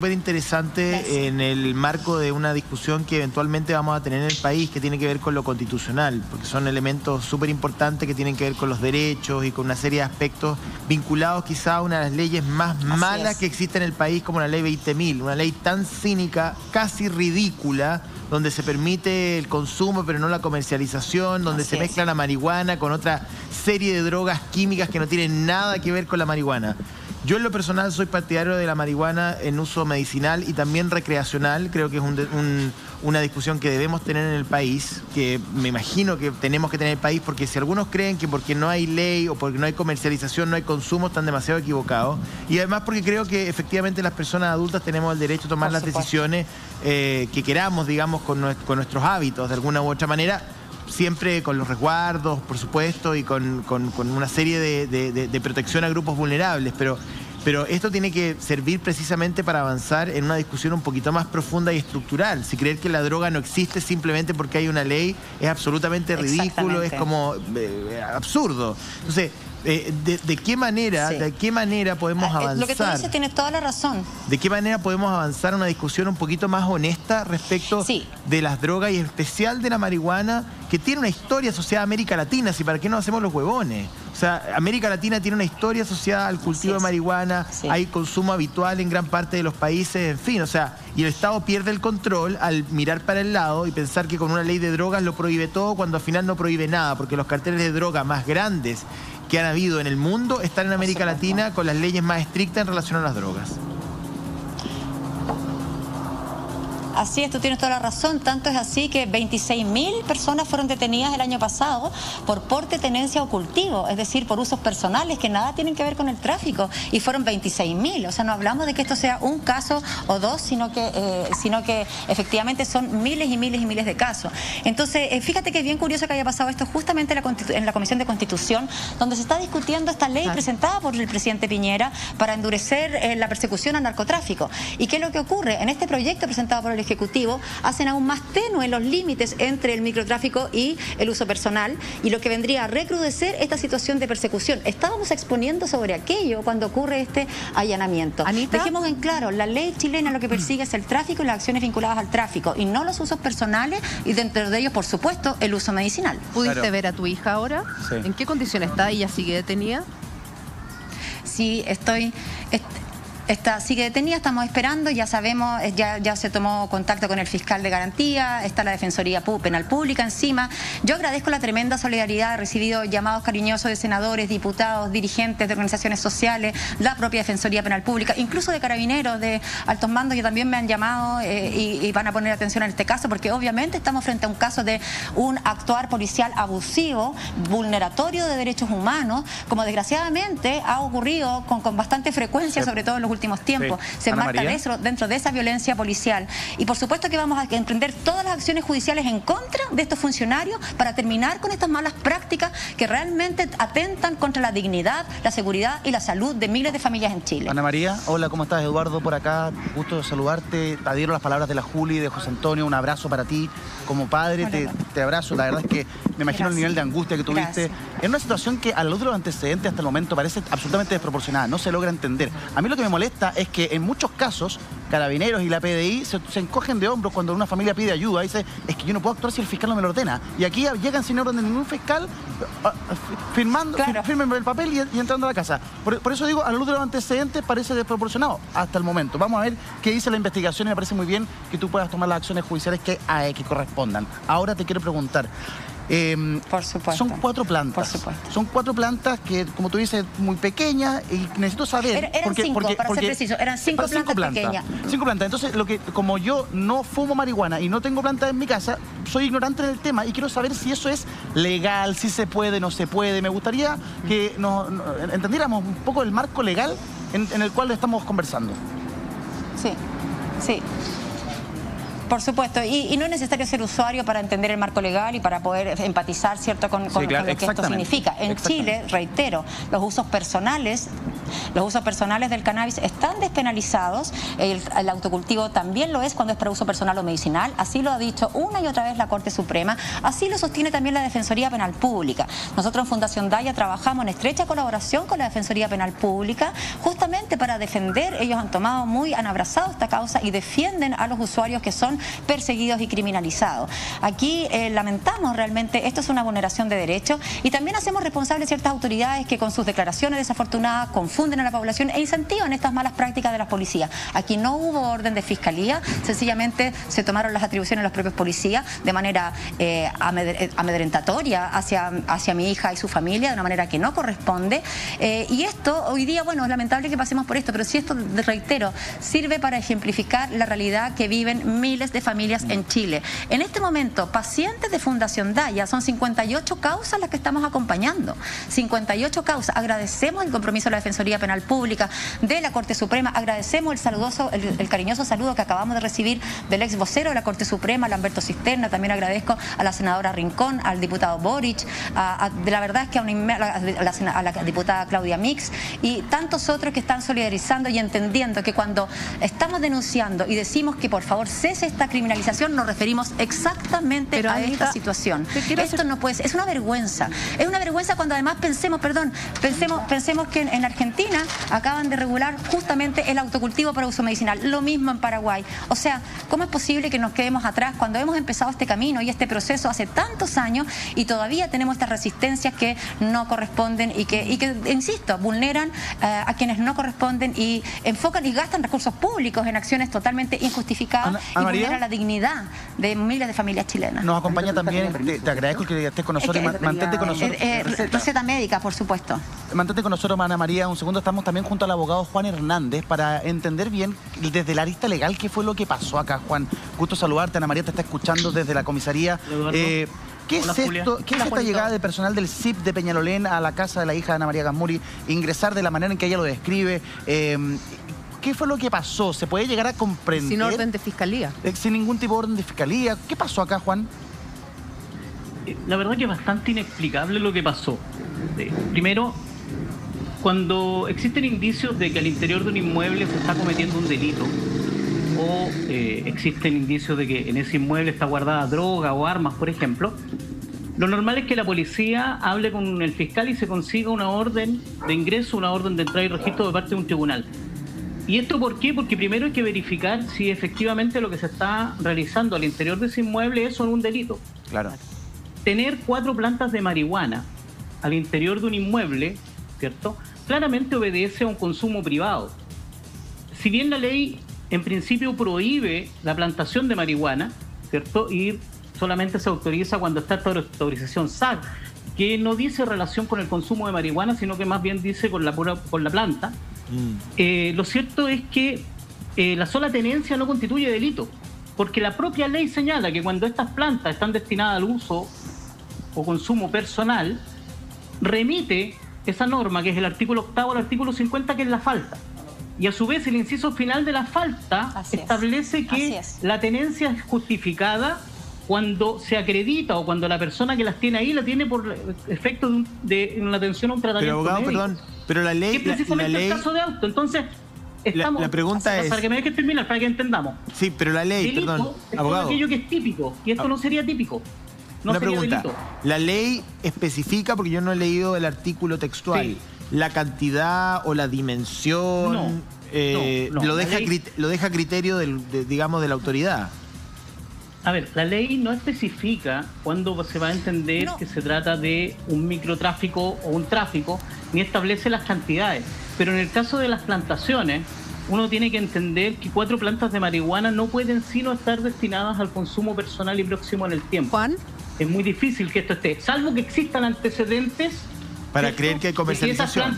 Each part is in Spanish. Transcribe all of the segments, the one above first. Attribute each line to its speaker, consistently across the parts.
Speaker 1: Súper interesante en el marco de una discusión que eventualmente vamos a tener en el país que tiene que ver con lo constitucional, porque son elementos súper importantes que tienen que ver con los derechos y con una serie de aspectos vinculados quizá a una de las leyes más malas que existe en el país, como la ley 20.000, una ley tan cínica, casi ridícula, donde se permite el consumo pero no la comercialización, donde se mezcla la marihuana con otra serie de drogas químicas que no tienen nada que ver con la marihuana. Yo en lo personal soy partidario de la marihuana en uso medicinal y también recreacional. Creo que es una discusión que debemos tener en el país, que me imagino que tenemos que tener en el país, porque si algunos creen que porque no hay ley o porque no hay comercialización, no hay consumo, están demasiado equivocados. Y además porque creo que efectivamente las personas adultas tenemos el derecho a tomar las decisiones que queramos, digamos, con nuestros hábitos de alguna u otra manera. Siempre con los resguardos, por supuesto, y con una serie de protección a grupos vulnerables, pero esto tiene que servir precisamente para avanzar en una discusión un poquito más profunda y estructural. Si creer que la droga no existe simplemente porque hay una ley es absolutamente ridículo, es como absurdo. Entonces, ¿de qué manera podemos avanzar?
Speaker 2: Lo que tú dices tiene toda la razón.
Speaker 1: ¿De qué manera podemos avanzar a una discusión un poquito más honesta respecto de las drogas y en especial de la marihuana, que tiene una historia asociada a América Latina? Si para qué nos hacemos los huevones. O sea, América Latina tiene una historia asociada al cultivo de marihuana, hay consumo habitual en gran parte de los países, en fin, o sea, y el Estado pierde el control al mirar para el lado y pensar que con una ley de drogas lo prohíbe todo, cuando al final no prohíbe nada, porque los carteles de droga más grandes que han habido en el mundo están en América Latina con las leyes más estrictas en relación a las drogas.
Speaker 2: Así es, tú tienes toda la razón. Tanto es así que 26.000 personas fueron detenidas el año pasado por porte, tenencia o cultivo, es decir, por usos personales que nada tienen que ver con el tráfico, y fueron 26.000. O sea, no hablamos de que esto sea un caso o dos, sino que efectivamente son miles y miles y miles de casos. Entonces, fíjate que es bien curioso que haya pasado esto justamente en la Comisión de Constitución, donde se está discutiendo esta ley presentada por el presidente Piñera para endurecer la persecución al narcotráfico. ¿Y qué es lo que ocurre? En este proyecto presentado por el Ejecutivo hacen aún más tenue los límites entre el microtráfico y el uso personal, y lo que vendría a recrudecer esta situación de persecución. Estábamos exponiendo sobre aquello cuando ocurre este allanamiento.
Speaker 3: Anita,
Speaker 2: dejemos en claro, la ley chilena lo que persigue es el tráfico y las acciones vinculadas al tráfico, y no los usos personales, y dentro de ellos, por supuesto, el uso medicinal.
Speaker 3: ¿Pudiste ver a tu hija ahora?
Speaker 1: Sí.
Speaker 3: ¿En qué condición está? ¿Ella sigue detenida?
Speaker 2: Sí, sigue detenida, estamos esperando, ya sabemos, ya se tomó contacto con el fiscal de garantía, está la Defensoría Penal Pública encima. Yo agradezco la tremenda solidaridad, he recibido llamados cariñosos de senadores, diputados, dirigentes de organizaciones sociales, la propia Defensoría Penal Pública, incluso de carabineros, de altos mandos que también me han llamado y van a poner atención en este caso, porque obviamente estamos frente a un caso de un actuar policial abusivo, vulneratorio de derechos humanos, como desgraciadamente ha ocurrido con bastante frecuencia, sobre todo en los últimos tiempos. Se marca dentro de esa violencia policial. Y por supuesto que vamos a emprender todas las acciones judiciales en contra de estos funcionarios para terminar con estas malas prácticas que realmente atentan contra la dignidad, la seguridad y la salud de miles de familias en Chile.
Speaker 4: Ana María, hola, ¿cómo estás? Eduardo por acá, gusto de saludarte. Te adhiero a las palabras de la Juli y de José Antonio, un abrazo para ti. Como padre te abrazo, la verdad es que me imagino el nivel de angustia que tuviste. En una situación que a la luz de los antecedentes hasta el momento parece absolutamente desproporcionada, no se logra entender. A mí lo que me molesta es que en muchos casos Carabineros y la PDI se encogen de hombros cuando una familia pide ayuda. Dice, es que yo no puedo actuar si el fiscal no me lo ordena. Y aquí llegan sin orden de ningún fiscal, firmen el papel y entrando a la casa. Por eso digo, a la luz de los antecedentes parece desproporcionado hasta el momento. Vamos a ver qué dice la investigación y me parece muy bien que tú puedas tomar las acciones judiciales que correspondan. Ahora te quiero preguntar.
Speaker 2: Por supuesto.
Speaker 4: Son 4 plantas.
Speaker 2: Por supuesto.
Speaker 4: Son 4 plantas que, como tú dices, muy pequeñas, y necesito saber.
Speaker 2: Eran 5, para ser preciso, eran 5 plantas pequeñas.
Speaker 4: 5 plantas. Entonces, como yo no fumo marihuana y no tengo plantas en mi casa, soy ignorante del tema y quiero saber si eso es legal, si se puede, no se puede. Me gustaría que entendiéramos un poco el marco legal en el cual estamos conversando.
Speaker 2: Sí. Por supuesto, y no es necesario ser usuario para entender el marco legal y para poder empatizar, ¿cierto?, con lo que esto significa. En Chile, reitero, los usos personales Los usos personales del cannabis están despenalizados, el autocultivo también lo es cuando es para uso personal o medicinal, así lo ha dicho una y otra vez la Corte Suprema, así lo sostiene también la Defensoría Penal Pública. Nosotros en Fundación Daya trabajamos en estrecha colaboración con la Defensoría Penal Pública, justamente para defender. Ellos han abrazado esta causa y defienden a los usuarios que son perseguidos y criminalizados. Aquí lamentamos realmente, esto es una vulneración de derechos, y también hacemos responsables ciertas autoridades que con sus declaraciones desafortunadas confunden a la población e incentivan estas malas prácticas de las policías. Aquí no hubo orden de fiscalía, sencillamente se tomaron las atribuciones de los propios policías de manera amedrentatoria hacia mi hija y su familia, de una manera que no corresponde. Y esto, hoy día, bueno, es lamentable que pasemos por esto, pero sí, esto, reitero, sirve para ejemplificar la realidad que viven miles de familias en Chile. En este momento, pacientes de Fundación Daya, son 58 causas las que estamos acompañando. 58 causas. Agradecemos el compromiso de la Defensoría Penal Pública, de la Corte Suprema, agradecemos el cariñoso saludo que acabamos de recibir del ex vocero de la Corte Suprema, Lamberto Cisterna. También agradezco a la senadora Rincón, al diputado Boric, la verdad es que a la diputada Claudia Mix y tantos otros que están solidarizando y entendiendo que cuando estamos denunciando y decimos que por favor cese esta criminalización, nos referimos exactamente a esta situación. Esto no puede ser, es una vergüenza cuando además pensemos que en Argentina acaban de regular justamente el autocultivo para uso medicinal, lo mismo en Paraguay. O sea, ¿cómo es posible que nos quedemos atrás cuando hemos empezado este camino y este proceso hace tantos años y todavía tenemos estas resistencias que no corresponden y que insisto, vulneran a quienes no corresponden y enfocan y gastan recursos públicos en acciones totalmente injustificadas y vulneran la dignidad de miles de familias chilenas?
Speaker 4: Nos acompaña también, te agradezco que estés con nosotros, mantente con nosotros.
Speaker 2: Receta médica, por supuesto.
Speaker 4: Mantente con nosotros, Ana María, un segundo. Estamos también junto al abogado Juan Hernández para entender bien desde la arista legal qué fue lo que pasó acá. Juan, gusto saludarte. Ana María te está escuchando desde la comisaría. ¿Qué es esto? ¿Qué es esta llegada de personal del CIP de Peñalolén a la casa de la hija de Ana María Gasmuri, ingresar de la manera en que ella lo describe? ¿Qué fue lo que pasó? ¿Se puede llegar a comprender?
Speaker 3: Sin orden de fiscalía.
Speaker 4: Sin ningún tipo de orden de fiscalía. ¿Qué pasó acá, Juan?
Speaker 5: La verdad que es bastante inexplicable lo que pasó. Primero, cuando existen indicios de que al interior de un inmueble se está cometiendo un delito o existen indicios de que en ese inmueble está guardada droga o armas, por ejemplo, lo normal es que la policía hable con el fiscal y se consiga una orden de ingreso, una orden de entrada y registro de parte de un tribunal. ¿Y esto por qué? Porque primero hay que verificar si efectivamente lo que se está realizando al interior de ese inmueble es o no un delito.
Speaker 4: Claro.
Speaker 5: Tener 4 plantas de marihuana al interior de un inmueble, ¿cierto?, claramente obedece a un consumo privado. Si bien la ley en principio prohíbe la plantación de marihuana, ¿cierto?, y solamente se autoriza cuando está esta autorización SAC, que no dice relación con el consumo de marihuana, sino que más bien dice con la planta. Lo cierto es que la sola tenencia no constituye delito, porque la propia ley señala que cuando estas plantas están destinadas al uso o consumo personal, remite esa norma, que es el artículo 8º al artículo 50, que es la falta. Y a su vez el inciso final de la falta establece que la tenencia es justificada cuando se acredita o cuando la persona que las tiene ahí la tiene por efecto de una atención a un tratamiento médico.
Speaker 1: Perdón, pero la ley...
Speaker 5: Que es precisamente el caso de auto. Entonces, estamos...
Speaker 1: La pregunta es...
Speaker 5: Para que me dejes terminar, para que entendamos.
Speaker 1: Sí, pero la ley,
Speaker 5: delito,
Speaker 1: perdón,
Speaker 5: es
Speaker 1: abogado.
Speaker 5: Todo aquello que es típico, y esto no sería típico. No
Speaker 1: Una
Speaker 5: sería
Speaker 1: pregunta.
Speaker 5: delito.
Speaker 1: La ley especifica, porque yo no he leído el artículo textual,
Speaker 5: Sí.
Speaker 1: la cantidad o la dimensión,
Speaker 5: no,
Speaker 1: lo deja
Speaker 5: ley...
Speaker 1: lo deja a criterio digamos, de la autoridad.
Speaker 5: A ver, la ley no especifica cuándo se va a entender que se trata de un microtráfico o un tráfico, ni establece las cantidades. Pero en el caso de las plantaciones, uno tiene que entender que 4 plantas de marihuana no pueden sino estar destinadas al consumo personal y próximo en el tiempo.
Speaker 3: Juan.
Speaker 5: Es muy difícil que esto esté, salvo que existan antecedentes
Speaker 1: para creer que hay comercialización.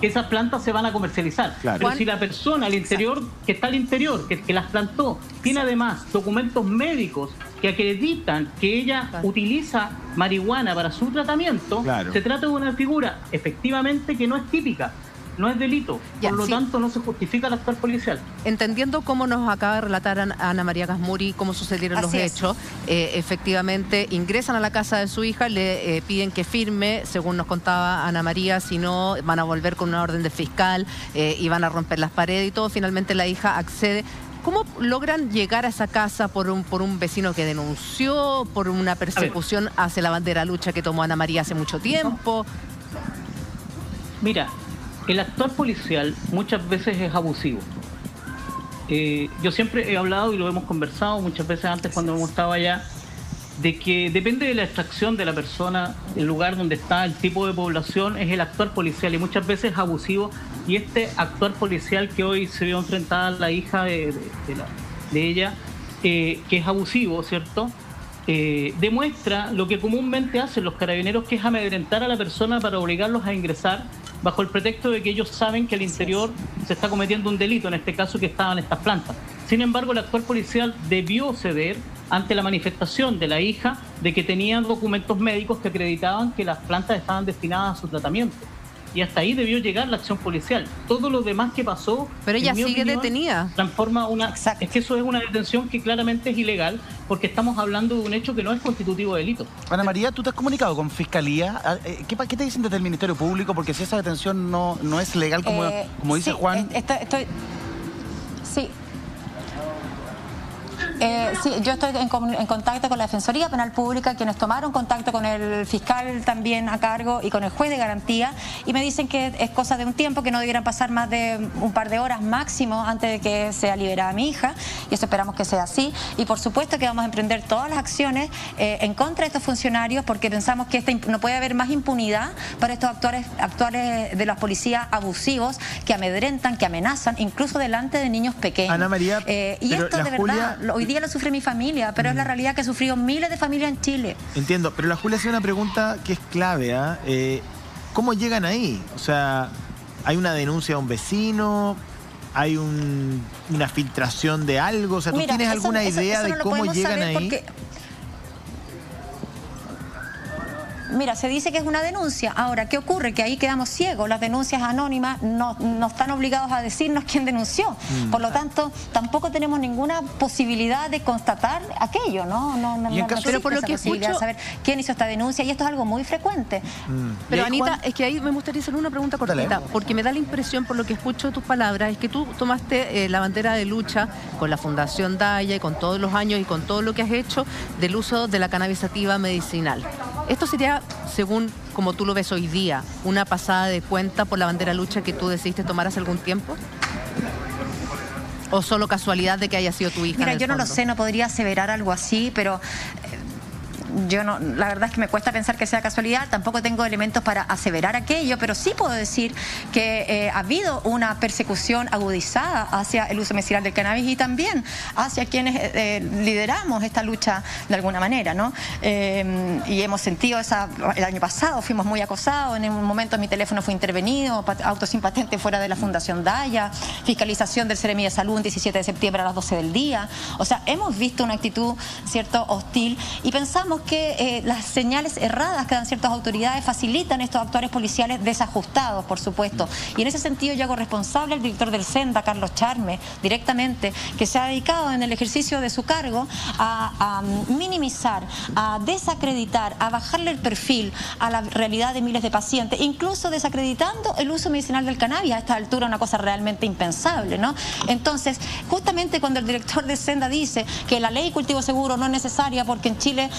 Speaker 5: Que esas plantas se van a comercializar.
Speaker 1: Claro.
Speaker 5: Pero si la persona al interior, que está al interior, que las plantó, tiene además documentos médicos que acreditan que ella utiliza marihuana para su tratamiento, se trata de una figura efectivamente que no es típica. no es delito.
Speaker 3: Ya,
Speaker 5: por lo
Speaker 3: sí.
Speaker 5: tanto, no se justifica el actuar policial.
Speaker 3: Entendiendo cómo nos acaba de relatar Ana María Gasmuri cómo sucedieron los
Speaker 2: Así es.
Speaker 3: hechos, efectivamente ingresan a la casa de su hija, le piden que firme, según nos contaba Ana María, si no van a volver con una orden del fiscal y van a romper las paredes y todo. Finalmente la hija accede. ¿Cómo logran llegar a esa casa por un vecino que denunció, por una persecución hacia la bandera lucha que tomó Ana María hace mucho tiempo?
Speaker 5: Mira, el actuar policial muchas veces es abusivo. Yo siempre he hablado y lo hemos conversado muchas veces antes cuando hemos estado allá, de que depende de la extracción de la persona, el lugar donde está, el tipo de población, es el actuar policial y muchas veces es abusivo. Y este actuar policial que hoy se vio enfrentada la hija de ella, que es abusivo, ¿cierto? Demuestra lo que comúnmente hacen los carabineros, que es amedrentar a la persona para obligarlos a ingresar bajo el pretexto de que ellos saben que al interior se está cometiendo un delito, en este caso que estaban estas plantas. Sin embargo, el actuar policial debió ceder ante la manifestación de la hija de que tenían documentos médicos que acreditaban que las plantas estaban destinadas a su tratamiento. Y hasta ahí debió llegar la acción policial. Todo lo demás que pasó...
Speaker 3: Pero ella
Speaker 5: en mi
Speaker 3: sigue
Speaker 5: opinión,
Speaker 3: detenida.
Speaker 5: Transforma una...
Speaker 2: Exacto.
Speaker 5: Es que eso es una detención que claramente es ilegal, porque estamos hablando de un hecho que no es constitutivo de delito.
Speaker 4: Ana María, ¿tú te has comunicado con Fiscalía? ¿Qué te dicen desde el Ministerio Público? Porque si esa detención no es legal, como dice
Speaker 2: sí,
Speaker 4: Juan...
Speaker 2: Sí. Sí, yo estoy en contacto con la Defensoría Penal Pública, quienes tomaron contacto con el fiscal también a cargo y con el juez de garantía, y me dicen que es cosa de un tiempo, que no debieran pasar más de un par de horas máximo antes de que sea liberada mi hija, y eso esperamos que sea así. Y por supuesto que vamos a emprender todas las acciones en contra de estos funcionarios, porque pensamos que no puede haber más impunidad para estos actuales de las policías abusivos, que amedrentan, que amenazan, incluso delante de niños pequeños.
Speaker 1: Ana María,
Speaker 2: y esto de verdad, hoy día lo sufre mi familia, pero es la realidad que ha sufrido miles de familias en Chile.
Speaker 1: Entiendo, pero la Julia hace una pregunta que es clave, ¿ah? ¿Cómo llegan ahí? O sea, ¿hay una denuncia de un vecino? ¿Hay una filtración de algo? O sea, ¿tú tienes alguna idea de cómo llegan ahí?
Speaker 2: Mira, se dice que es una denuncia. Ahora, ¿qué ocurre? Que ahí quedamos ciegos. Las denuncias anónimas no están obligados a decirnos quién denunció. Por lo tanto, tampoco tenemos ninguna posibilidad de constatar aquello, ¿no?
Speaker 3: Pero por lo que escucho,
Speaker 2: de saber quién hizo esta denuncia, y esto es algo muy frecuente.
Speaker 3: Pero Anita, es que ahí me gustaría hacer una pregunta cortita, porque me da la impresión, por lo que escucho de tus palabras, es que tú tomaste la bandera de lucha con la Fundación Daya y con todos los años y con todo lo que has hecho del uso de la cannabis sativa medicinal. Esto sería, según como tú lo ves hoy día, una pasada de cuenta por la bandera lucha que tú decidiste tomar hace algún tiempo? ¿O solo casualidad de que haya sido tu hija?
Speaker 2: Mira, yo no lo sé, no podría aseverar algo así, pero yo no, la verdad es que me cuesta pensar que sea casualidad. Tampoco tengo elementos para aseverar aquello, pero sí puedo decir que ha habido una persecución agudizada hacia el uso medicinal del cannabis y también hacia quienes lideramos esta lucha de alguna manera, ¿no? Y hemos sentido el año pasado fuimos muy acosados, en un momento mi teléfono fue intervenido, auto sin patente fuera de la Fundación Daya, fiscalización del Seremi de Salud el 17 de septiembre a las 12 del día. O sea, hemos visto una actitud, ¿cierto?, hostil, y pensamos que las señales erradas que dan ciertas autoridades facilitan estos actuales policiales desajustados, por supuesto. Y en ese sentido yo hago responsable al director del SENDA, Carlos Charme, directamente, que se ha dedicado en el ejercicio de su cargo a minimizar, a desacreditar, a bajarle el perfil a la realidad de miles de pacientes, incluso desacreditando el uso medicinal del cannabis. A esta altura una cosa realmente impensable, ¿no? Entonces, justamente cuando el director del SENDA dice que la ley cultivo seguro no es necesaria porque en Chile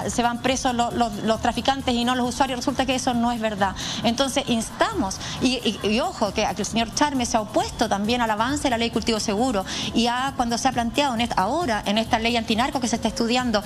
Speaker 2: se van presos los traficantes y no los usuarios, resulta que eso no es verdad. Entonces instamos, y ojo, que el señor Charme se ha opuesto también al avance de la ley cultivo seguro, y cuando se ha planteado ahora en esta ley antinarco que se está estudiando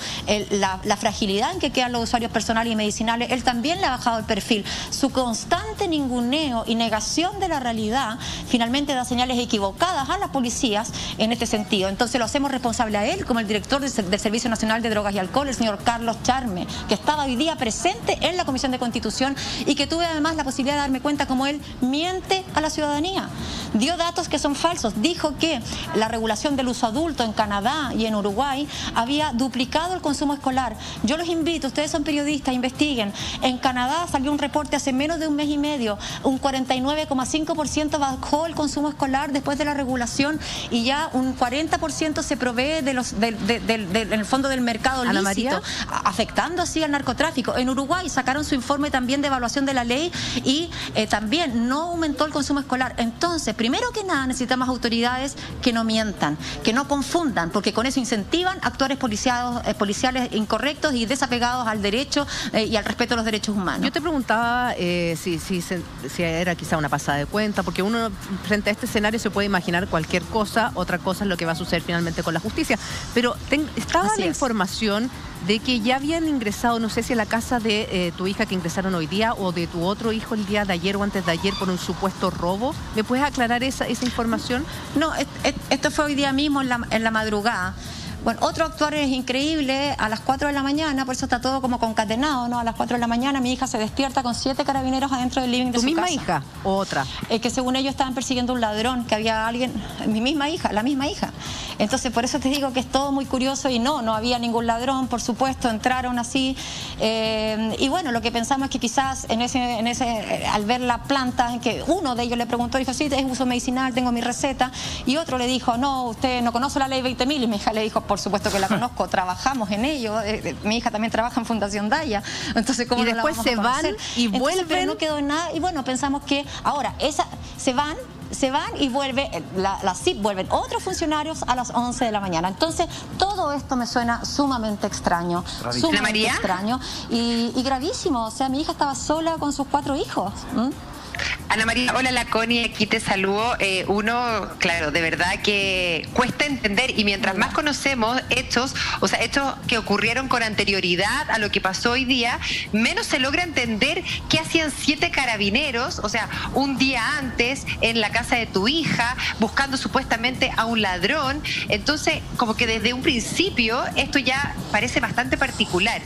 Speaker 2: la fragilidad en que quedan los usuarios personales y medicinales, él también le ha bajado el perfil. Su constante ninguneo y negación de la realidad finalmente da señales equivocadas a las policías en este sentido. Entonces lo hacemos responsable a él, como el director del Servicio Nacional de Drogas y Alcohol, el señor Carlos escucharme, que estaba hoy día presente en la Comisión de Constitución y que tuve además la posibilidad de darme cuenta cómo él miente a la ciudadanía. Dio datos que son falsos. Dijo que la regulación del uso adulto en Canadá y en Uruguay había duplicado el consumo escolar. Yo los invito, ustedes son periodistas, investiguen. En Canadá salió un reporte hace menos de un mes y medio, un 49,5% bajó el consumo escolar después de la regulación y ya un 40% se provee en el fondo del mercado lícito, afectando así al narcotráfico. En Uruguay sacaron su informe también de evaluación de la ley y también no aumentó el consumo escolar. Entonces, primero que nada, necesitamos autoridades que no mientan, que no confundan, porque con eso incentivan actores policiales incorrectos y desapegados al derecho y al respeto a los derechos humanos.
Speaker 3: Yo te preguntaba si era quizá una pasada de cuenta, porque uno frente a este escenario se puede imaginar cualquier cosa, otra cosa es lo que va a suceder finalmente con la justicia. Pero estaba la información de que ya habían ingresado, no sé si a la casa de tu hija que ingresaron hoy día o de tu otro hijo el día de ayer o antes de ayer por un supuesto robo. ¿Me puedes aclarar esa información?
Speaker 2: No, esto fue hoy día mismo en la madrugada. Bueno, otro actuar es increíble, a las 4 de la mañana, por eso está todo como concatenado, ¿no? A las 4 de la mañana mi hija se despierta con 7 carabineros adentro del living de su casa.
Speaker 3: ¿Tu misma hija o otra?
Speaker 2: Que según ellos estaban persiguiendo un ladrón, que había alguien, mi misma hija, la misma hija. Entonces, por eso te digo que es todo muy curioso y no había ningún ladrón, por supuesto, entraron así. Y bueno, lo que pensamos es que quizás al ver la planta, en que uno de ellos le preguntó, dijo, sí, es uso medicinal, tengo mi receta, y otro le dijo, no, usted no conoce la ley 20.000, y mi hija le dijo, por supuesto que la conozco, trabajamos en ello, mi hija también trabaja en Fundación Daya, entonces ¿cómo
Speaker 3: y después se van y vuelven?
Speaker 2: Pero no quedó nada, y bueno, pensamos que ahora se van y vuelve, la CIP vuelven otros funcionarios a las 11 de la mañana. Entonces, todo esto me suena sumamente extraño. Sumamente extraño y gravísimo. O sea, mi hija estaba sola con sus 4 hijos.
Speaker 6: Ana María, hola, la Connie, aquí te saludo. Uno, claro, de verdad que cuesta entender, y mientras más conocemos hechos que ocurrieron con anterioridad a lo que pasó hoy día, menos se logra entender qué hacían 7 carabineros, o sea, un día antes en la casa de tu hija, buscando supuestamente a un ladrón. Entonces, como que desde un principio esto ya parece bastante particular.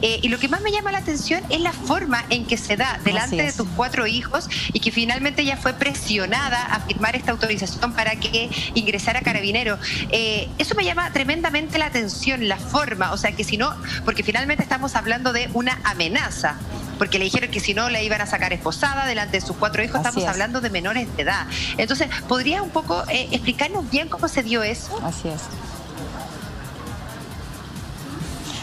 Speaker 6: Y lo que más me llama la atención es la forma en que se da delante de tus 4 hijos y que finalmente ella fue presionada a firmar esta autorización para que ingresara Carabinero. Eso me llama tremendamente la atención, la forma, o sea, que si no, porque finalmente estamos hablando de una amenaza, porque le dijeron que si no la iban a sacar esposada delante de sus 4 hijos. Estamos hablando de menores de edad. Entonces, ¿podrías un poco explicarnos bien cómo se dio eso?
Speaker 2: Así es.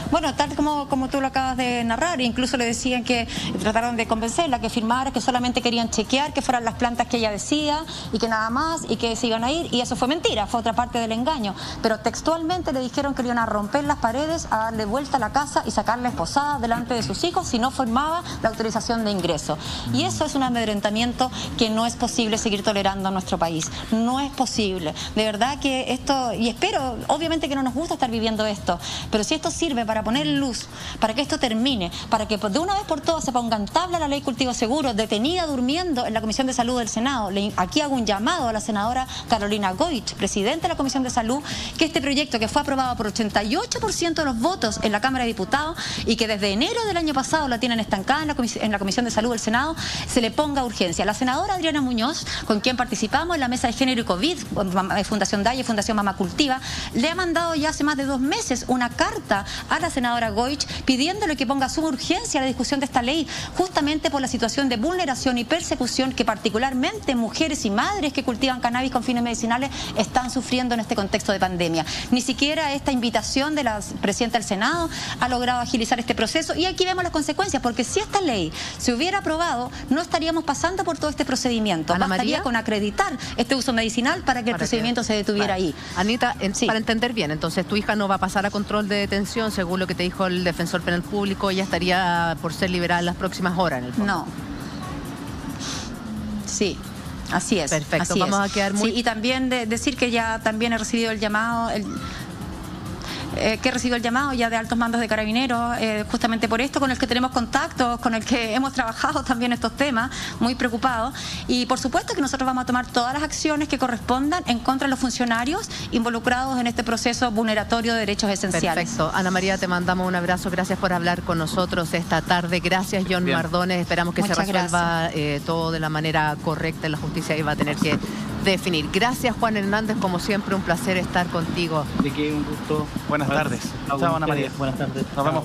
Speaker 2: Bueno, tal como tú lo acabas de narrar, incluso le decían que trataron de convencerla, que firmara, que solamente querían chequear que fueran las plantas que ella decía y que nada más, y que se iban a ir, y eso fue mentira, fue otra parte del engaño. Pero textualmente le dijeron que le iban a romper las paredes, a darle vuelta a la casa y sacarla esposada delante de sus hijos si no firmaba la autorización de ingreso. Y eso es un amedrentamiento que no es posible seguir tolerando en nuestro país. No es posible. De verdad que esto, y espero, obviamente que no nos gusta estar viviendo esto, pero si esto sirve para poner luz, para que esto termine, para que de una vez por todas se ponga en tabla la ley cultivo seguro, detenida durmiendo en la Comisión de Salud del Senado. Aquí hago un llamado a la senadora Carolina Goich, presidenta de la Comisión de Salud, que este proyecto, que fue aprobado por 88% de los votos en la Cámara de Diputados y que desde enero del año pasado la tienen estancada en la Comisión de Salud del Senado, se le ponga urgencia. La senadora Adriana Muñoz, con quien participamos en la mesa de género y COVID, Fundación Daya y Fundación Mamá Cultiva, le ha mandado ya hace más de 2 meses una carta a la senadora Goich pidiéndole que ponga suma urgencia a la discusión de esta ley, justamente por la situación de vulneración y persecución que particularmente mujeres y madres que cultivan cannabis con fines medicinales están sufriendo en este contexto de pandemia. Ni siquiera esta invitación de la presidenta del Senado ha logrado agilizar este proceso, y aquí vemos las consecuencias, porque si esta ley se hubiera aprobado, no estaríamos pasando por todo este procedimiento. Bastaría con acreditar este uso medicinal para que el procedimiento se detuviera ahí.
Speaker 3: Anita, para entender bien, entonces tu hija no va a pasar a control de detención, según lo que te dijo el defensor penal público, ella estaría por ser liberada en las próximas horas, en el fondo.
Speaker 2: No. Sí. Así es.
Speaker 3: Perfecto,
Speaker 2: así
Speaker 3: vamos
Speaker 2: es.
Speaker 3: a quedar muy...
Speaker 2: Sí, y también decir que ya también he recibido el llamado... que recibió el llamado ya de altos mandos de Carabineros, justamente por esto, con el que tenemos contactos, con el que hemos trabajado también estos temas, muy preocupados. Y por supuesto que nosotros vamos a tomar todas las acciones que correspondan en contra de los funcionarios involucrados en este proceso vulneratorio de derechos esenciales.
Speaker 3: Perfecto. Ana María, te mandamos un abrazo. Gracias por hablar con nosotros esta tarde. Gracias, John Mardones. Esperamos que
Speaker 2: Muchas
Speaker 3: se resuelva todo de la manera correcta en la justicia y va a tener que definir. Gracias, Juan Hernández. Como siempre, un placer estar contigo.
Speaker 5: De que un gusto.
Speaker 4: Buenas tardes. Chao, Ana María.
Speaker 5: Buenas tardes.
Speaker 4: Nos vemos.